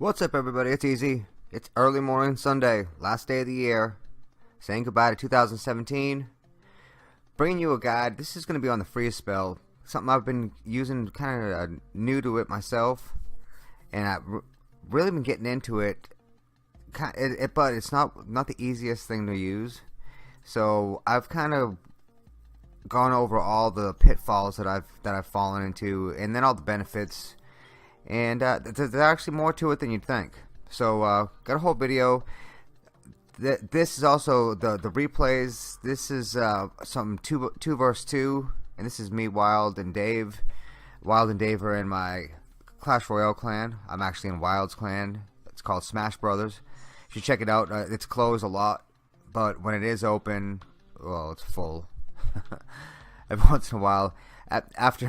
What's up, everybody? It's EZE. It's early morning Sunday, last day of the year. Saying goodbye to 2017. Bringing you a guide. This is going to be on the freeze spell. Something I've been using, kind of new to it myself, and I've really been getting into it. But it's not the easiest thing to use. So I've kind of gone over all the pitfalls that I've fallen into, and then all the benefits. And there's actually more to it than you'd think. So got a whole video. This is also the replays. This is some 2 verse 2, and this is me, Wild and Dave. Wild and Dave are in my Clash Royale clan. I'm actually in Wild's clan. It's called Smash Brothers. You should check it out. It's closed a lot, but when it is open, well, it's full. Every once in a while, after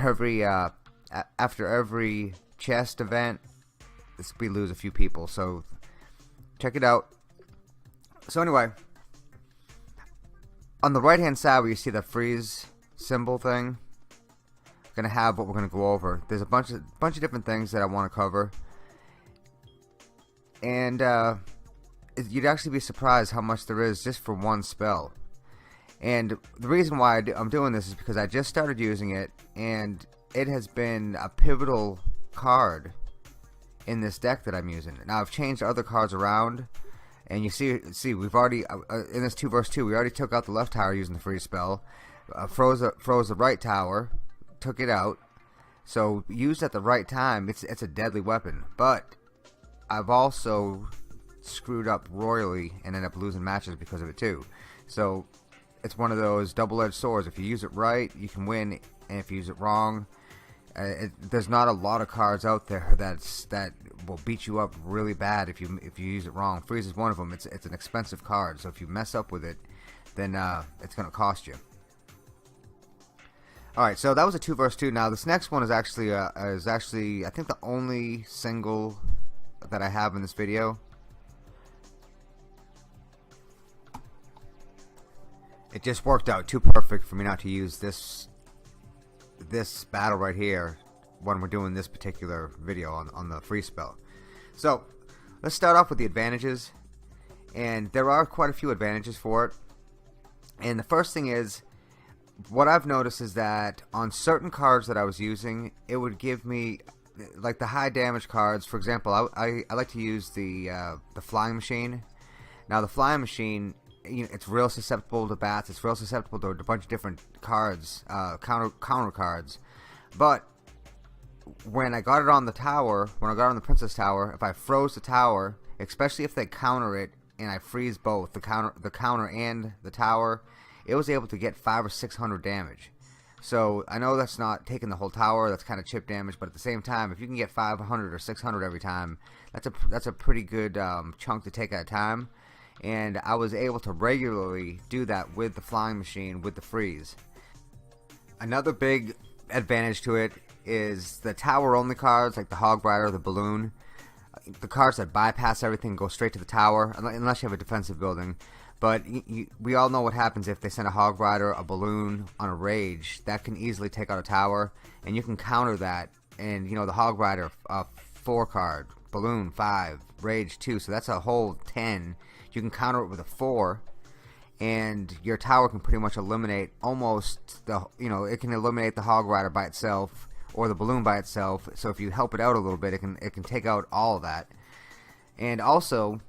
every chest event, we lose a few people, so check it out. So anyway, on the right hand side where you see the freeze symbol thing, we're gonna have what we're gonna go over. There's a bunch of different things that I want to cover, and you'd actually be surprised how much there is just for one spell. And the reason why I'm doing this is because I just started using it, and it has been a pivotal card in this deck that I'm using. Now I've changed other cards around, and you see we've already in this 2 verse 2 we already took out the left tower using the freeze spell, froze the right tower, took it out. So used at the right time, it's a deadly weapon. But I've also screwed up royally and ended up losing matches because of it too. So it's one of those double-edged swords. If you use it right, you can win, and if you use it wrong, there's not a lot of cards out there that will beat you up really bad if you use it wrong. Freeze is one of them. It's an expensive card, so if you mess up with it, then it's gonna cost you. All right, so that was a 2 verse 2. Now this next one is actually I think the only single that I have in this video. It just worked out too perfect for me not to use this battle right here when we're doing this particular video on the free spell. So let's start off with the advantages, and there are quite a few advantages for it. And the first thing is, what I've noticed is that on certain cards that I was using, it would give me, like the high damage cards. For example, I like to use the flying machine. Now the flying machine, it's real susceptible to bats. It's real susceptible to a bunch of different cards, counter cards. But when I got it on the tower, when I got it on the princess tower, if I froze the tower, especially if they counter it and I freeze both the counter and the tower, it was able to get 500 or 600 damage. So I know that's not taking the whole tower. That's kind of chip damage, but at the same time, if you can get 500 or 600 every time, that's a pretty good chunk to take at a time. And I was able to regularly do that with the flying machine with the freeze. Another big advantage to it is the tower only cards, like the Hog Rider, the Balloon, the cards that bypass everything, go straight to the tower unless you have a defensive building. But we all know what happens if they send a Hog Rider, a Balloon on a rage. That can easily take out a tower, and you can counter that. And the Hog Rider, 4 card, Balloon 5, Rage 2, so that's a whole 10. You can counter it with a 4, and your tower can pretty much eliminate almost it can eliminate the Hog Rider by itself or the Balloon by itself. So if you help it out a little bit, it can take out all of that. And also,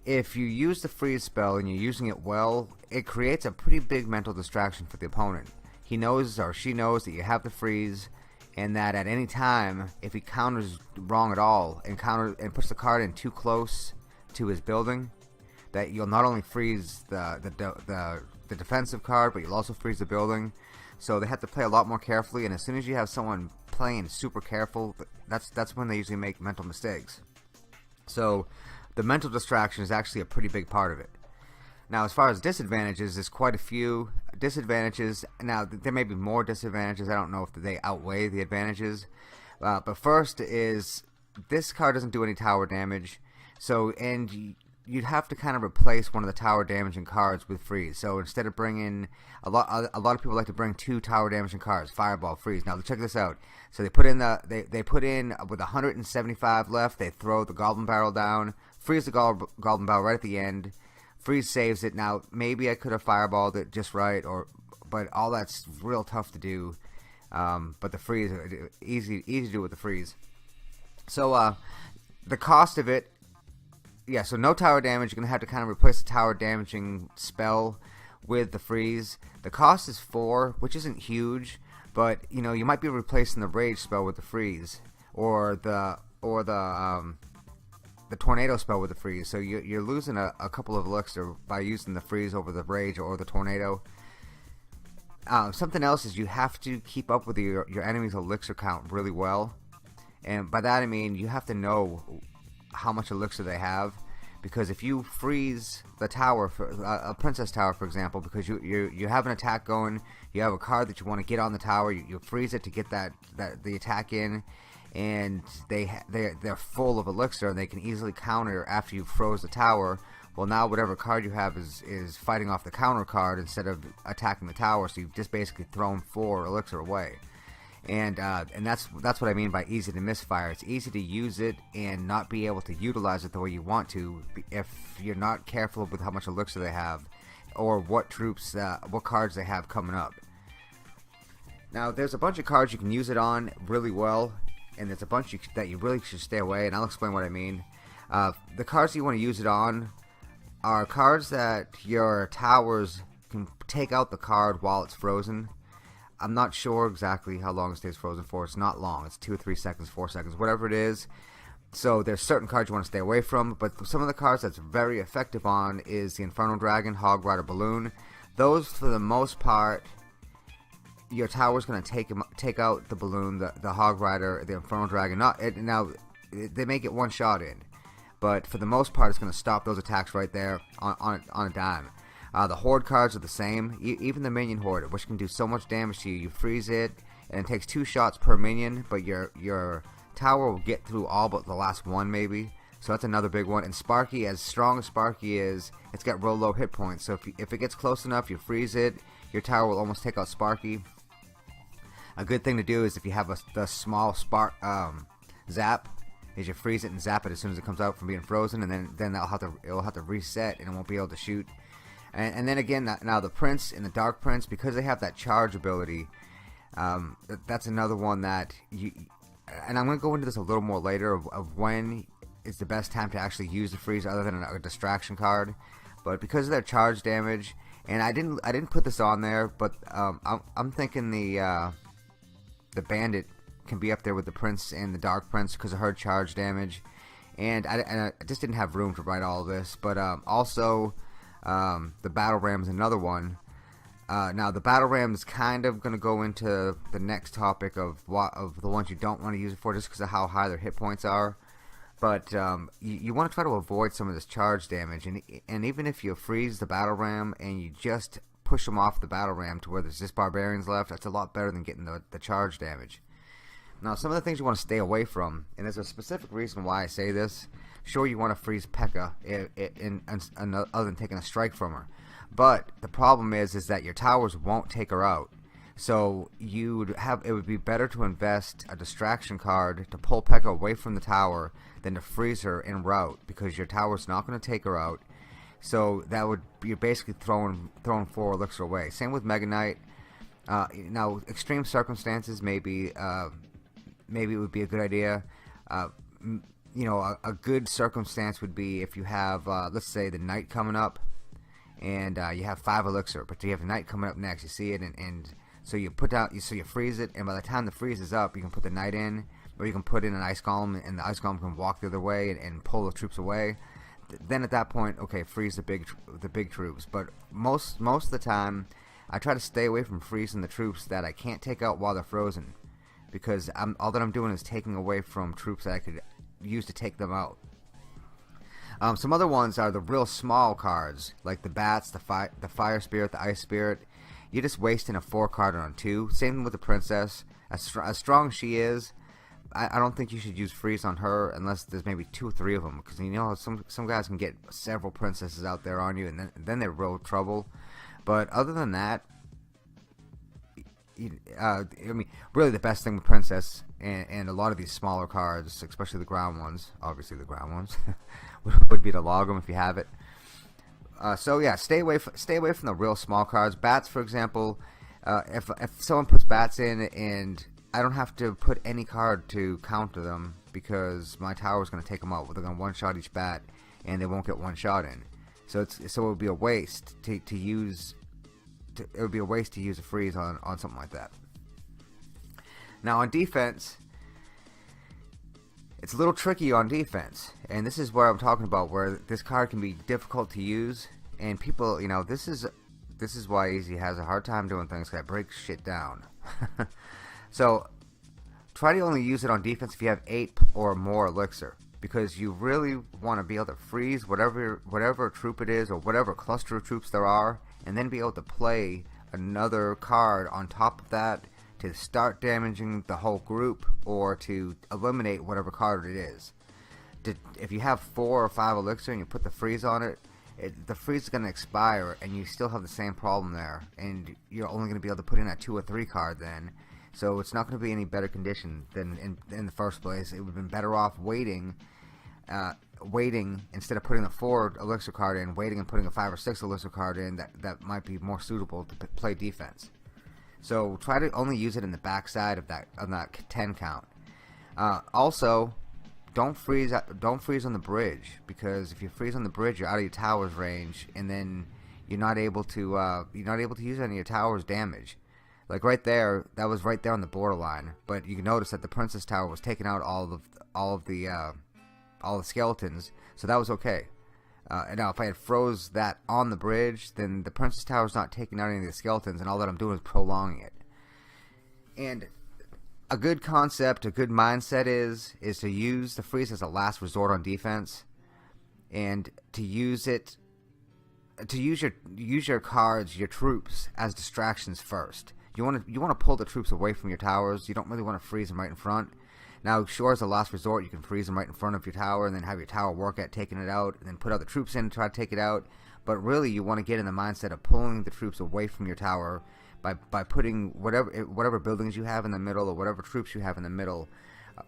if you use the freeze spell and you're using it well, it creates a pretty big mental distraction for the opponent. He knows, or she knows, that you have the freeze, and that at any time, if he counters wrong at all and puts the card in too close to his building, that you'll not only freeze the defensive card, but you'll also freeze the building. So they have to play a lot more carefully, and as soon as you have someone playing super careful, that's when they usually make mental mistakes. So the mental distraction is actually a pretty big part of it. Now, as far as disadvantages, there's quite a few disadvantages. Now, there may be more disadvantages. I don't know if they outweigh the advantages. But first is, this card doesn't do any tower damage. So, and you'd have to kind of replace one of the tower damaging cards with freeze. So instead of bringing a lot of people like to bring 2 tower damaging cards, fireball, freeze. Now check this out. So they put in they put in with 175 left. They throw the goblin barrel down, freeze the goblin barrel right at the end. Freeze saves it. Now maybe I could have fireballed it just right, but all that's real tough to do. But the freeze, easy to do with the freeze. So the cost of it. Yeah, so no tower damage. You're going to have to kind of replace the tower damaging spell with the freeze. The cost is 4, which isn't huge, but you know, you might be replacing the rage spell with the freeze, or the tornado spell with the freeze. So you're losing a couple of elixir by using the freeze over the rage or the tornado. Something else is you have to keep up with your enemy's elixir count really well, and by that I mean you have to know how much elixir they have, because if you freeze the tower, for a princess tower for example, because you have an attack going, you have a card that you want to get on the tower, you freeze it to get the attack in, and they're full of elixir and they can easily counter after you froze the tower. Well, now whatever card you have is fighting off the counter card instead of attacking the tower, so you've just basically thrown 4 elixir away. And that's what I mean by easy to misfire. It's easy to use it and not be able to utilize it the way you want to if you're not careful with how much elixir they have, or what cards they have coming up. Now, there's a bunch of cards you can use it on really well, and there's a bunch that you really should stay away, and I'll explain what I mean. The cards you want to use it on are cards that your towers can take out the card while it's frozen. I'm not sure exactly how long it stays frozen for. It's not long. It's 2 or 3 seconds, 4 seconds, whatever it is. So there's certain cards you want to stay away from, but some of the cards that's very effective on is the Infernal Dragon, Hog Rider, Balloon. Those, for the most part, your tower's going to take out the Balloon, the Hog Rider, the Infernal Dragon. Now, they may get one shot in, but for the most part, it's going to stop those attacks right there on a dime. The Horde cards are the same. Even the Minion Horde, which can do so much damage to you. You freeze it, and it takes 2 shots per minion, but your tower will get through all but the last one, maybe. So that's another big one. And Sparky, as strong as Sparky is, it's got real low hit points. So if it gets close enough, you freeze it, your tower will almost take out Sparky. A good thing to do is if you have the small zap, is you freeze it and zap it as soon as it comes out from being frozen, and then it'll have to reset, and it won't be able to shoot. And then again, now the Prince and the Dark Prince, because they have that charge ability, that's another one that and I'm going to go into this a little more later of when is the best time to actually use the freeze other than a distraction card. But because of their charge damage, and I didn't put this on there, but I'm thinking the Bandit can be up there with the Prince and the Dark Prince because of her charge damage, and I just didn't have room to write all of this. But also. The Battle Ram is another one. Now the Battle Ram is kind of going to go into the next topic of the ones you don't want to use it for, just because of how high their hit points are. But you want to try to avoid some of this charge damage, and even if you freeze the Battle Ram and you just push them off the Battle Ram to where there's just barbarians left, that's a lot better than getting the charge damage. Now, some of the things you want to stay away from, and there's a specific reason why I say this. Sure, you want to freeze P.E.K.K.A. Other than taking a strike from her. But the problem is that your towers won't take her out. So it would be better to invest a distraction card to pull P.E.K.K.A. away from the tower than to freeze her en route, because your tower's not going to take her out. So that would be basically throwing 4 elixir away. Same with Mega Knight. Now, extreme circumstances, maybe it would be a good idea. A good circumstance would be if you have, let's say, the Knight coming up, and you have 5 elixir, but you have the Knight coming up next. You see it, and so you you freeze it, and by the time the freeze is up, you can put the Knight in, or you can put in an Ice Golem, and the Ice Golem can walk the other way and pull the troops away. Then at that point, okay, freeze the big troops. But most of the time, I try to stay away from freezing the troops that I can't take out while they're frozen, because all that I'm doing is taking away from troops that I could use to take them out. Some other ones are the real small cards, like the Bats, the Fire Spirit, the Ice Spirit. You're just wasting a 4 card on 2. Same with the Princess. As strong as she is, I don't think you should use freeze on her unless there's maybe 2 or 3 of them, because you know some guys can get several princesses out there on you, and then they're real trouble. But other than that, I mean, really the best thing with princess and a lot of these smaller cards, especially the ground ones, obviously the ground ones, would be to log them if you have it. So yeah, stay away from the real small cards. Bats, for example, if someone puts bats in and I don't have to put any card to counter them because my tower is going to take them out. They're going to one-shot each bat, and they won't get one shot in. So it would be a waste to use. It would be a waste to use a freeze on something like that. Now on defense, it's a little tricky on defense, and this is where I'm talking about where this card can be difficult to use, and people, you know, this is why EZE has a hard time doing things. 'Cause it breaks shit down. So try to only use it on defense if you have 8 or more elixir, because you really want to be able to freeze whatever troop it is or whatever cluster of troops there are, and then be able to play another card on top of that to start damaging the whole group or to eliminate whatever card it is. If you have 4 or 5 elixir and you put the freeze on it, the freeze is going to expire and you still have the same problem there, and you're only going to be able to put in a 2 or 3 card then. So it's not going to be any better condition than in the first place. It would have been better off waiting instead of putting a 4 elixir card in, waiting and putting a 5 or 6 elixir card in that might be more suitable to play defense. So try to only use it in the backside of that 10 count. Also, don't freeze on the bridge, because if you freeze on the bridge, you're out of your tower's range, and then you're not able to use any of your tower's damage. Like right there, that was right there on the borderline. But you can notice that the princess tower was taking out all the skeletons, so that was okay. And now if I had froze that on the bridge, then the princess tower is not taking out any of the skeletons, and all that I'm doing is prolonging it. And a good concept, a good mindset is to use the freeze as a last resort on defense, and to use your cards, your troops, as distractions first. You want to pull the troops away from your towers. You don't really want to freeze them right in front. Now, sure, as a last resort, you can freeze them right in front of your tower and then have your tower work at taking it out, and then put other troops in to try to take it out. But really, you want to get in the mindset of pulling the troops away from your tower by putting whatever buildings you have in the middle or whatever troops you have in the middle.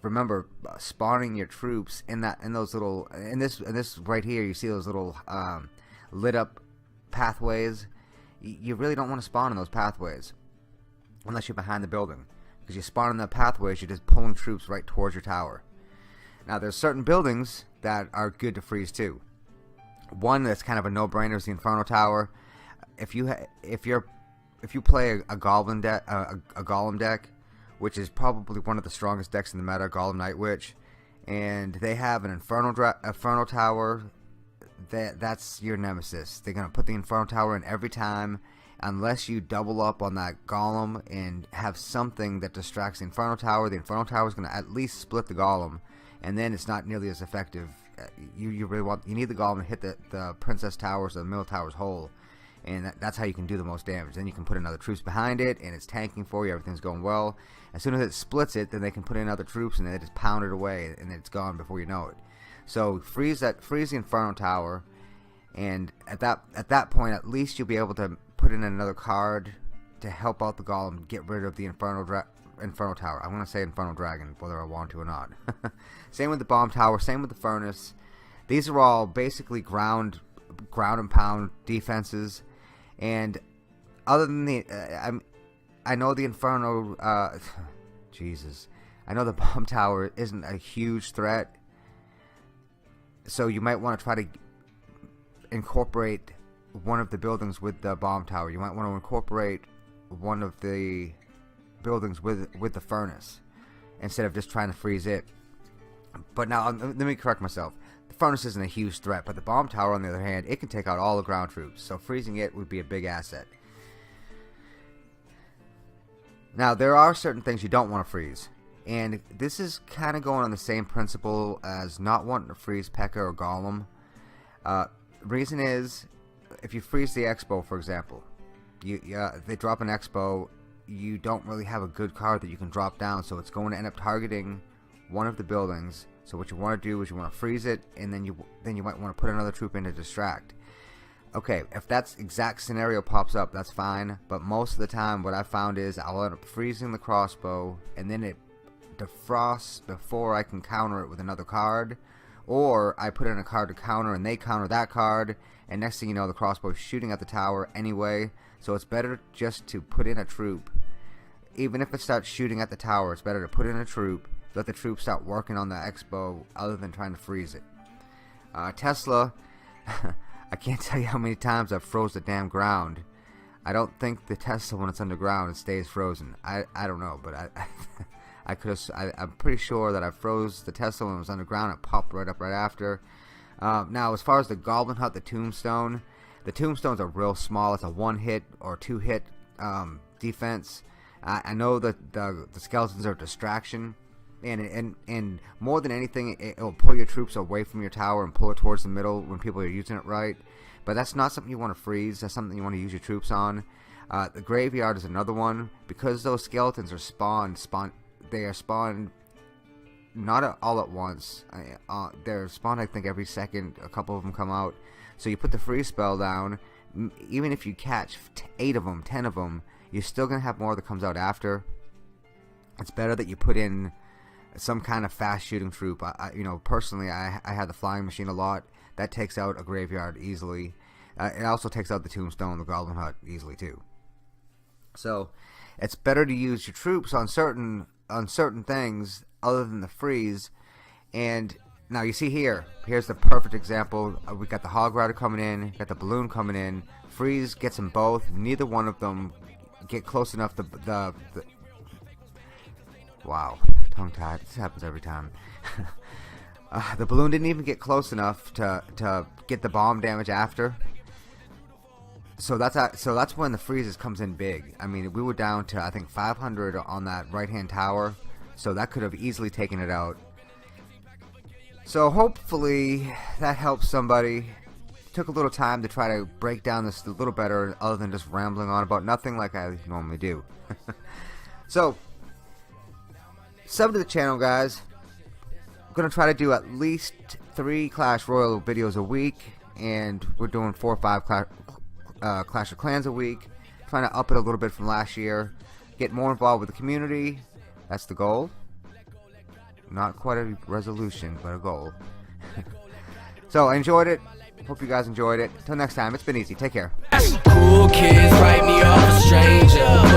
Remember, spawning your troops in this right here. You see those little lit up pathways. You really don't want to spawn in those pathways unless you're behind the building, because you spawn in the pathways, you're just pulling troops right towards your tower. Now, there's certain buildings that are good to freeze too. One that's kind of a no-brainer is the Inferno Tower. If you play a Goblin deck, a Golem deck, which is probably one of the strongest decks in the meta, Golem Night Witch, and they have an Inferno Tower, that's your nemesis. They're gonna put the Inferno Tower in every time, unless you double up on that Golem and have something that distracts the Inferno Tower. The Inferno Tower is going to at least split the Golem, and then it's not nearly as effective. You need the Golem to hit the Princess Towers or the Middle Towers whole, and that's how you can do the most damage. Then you can put in other troops behind it, and it's tanking for you. Everything's going well. As soon as it splits it, then they can put in other troops, and they just pound it away, and it's gone before you know it. So freeze the Inferno Tower, and at that point, at least you'll be able to put in another card to help out the Golem, get rid of the Inferno Tower. I'm going to say Inferno Dragon, whether I want to or not. Same with the Bomb Tower, same with the Furnace. These are all basically ground and pound defenses. And other than I know the Inferno, Jesus. I know the Bomb Tower isn't a huge threat, so you might want to try to incorporate one of the buildings with the Bomb Tower. You might want to incorporate one of the buildings with the Furnace instead of just trying to freeze it. But now, let me correct myself. The Furnace isn't a huge threat, but the Bomb Tower, on the other hand, it can take out all the ground troops, so freezing it would be a big asset. Now, there are certain things you don't want to freeze, and this is kind of going on the same principle as not wanting to freeze P.E.K.K.A. or Golem. Reason is, if you freeze the Expo, for example, they drop an Expo, you don't really have a good card that you can drop down, so it's going to end up targeting one of the buildings. So what you want to do is you want to freeze it, and then you might want to put another troop in to distract. Okay, if that exact scenario pops up, that's fine, but most of the time what I found is I'll end up freezing the crossbow, and then it defrosts before I can counter it with another card, or I put in a card to counter and they counter that card, and next thing you know the crossbow is shooting at the tower anyway. So it's better just to put in a troop. Even if it starts shooting at the tower, it's better to put in a troop, let the troop start working on the expo other than trying to freeze it. Tesla, I can't tell you how many times I've froze the damn ground. I don't think the Tesla, when it's underground, it stays frozen. I don't know, but I'm pretty sure that I froze the Tesla when it was underground. It popped right up right after. Now, as far as the Goblin Hut, the tombstones are real small. It's a 1-hit or 2-hit defense. I know that the skeletons are a distraction, and more than anything, it'll pull your troops away from your tower and pull it towards the middle when people are using it right. But that's not something you want to freeze. That's something you want to use your troops on. The graveyard is another one, because those skeletons are spawned. They are spawned not all at once. They're spawned, I think, every second. A couple of them come out. So you put the freeze spell down. Even if you catch 8 of them, 10 of them, you're still going to have more that comes out after. It's better that you put in some kind of fast shooting troop. Personally, I had the flying machine a lot. That takes out a graveyard easily. It also takes out the tombstone, the Goblin Hut easily too. So it's better to use your troops on certain things other than the freeze. And now you see here's the perfect example. We got the Hog Rider coming in, got the balloon coming in. Freeze gets them both. Neither one of them get close enough. Wow, tongue tied. This happens every time. The balloon didn't even get close enough to get the bomb damage after. So that's when the freezes comes in big. I mean, we were down to, I think, 500 on that right hand tower, so that could have easily taken it out. So hopefully that helps somebody. Took a little time to try to break down this a little better, other than just rambling on about nothing like I normally do. So sub to the channel, guys. I'm gonna try to do at least 3 Clash Royale videos a week, and we're doing 4 or 5 Clash of Clans a week. Trying to up it a little bit from last year. Get more involved with the community. That's the goal. Not quite a resolution, but a goal. So I enjoyed it. Hope you guys enjoyed it. Till next time, it's been easy. Take care. Cool kids write me off a stranger.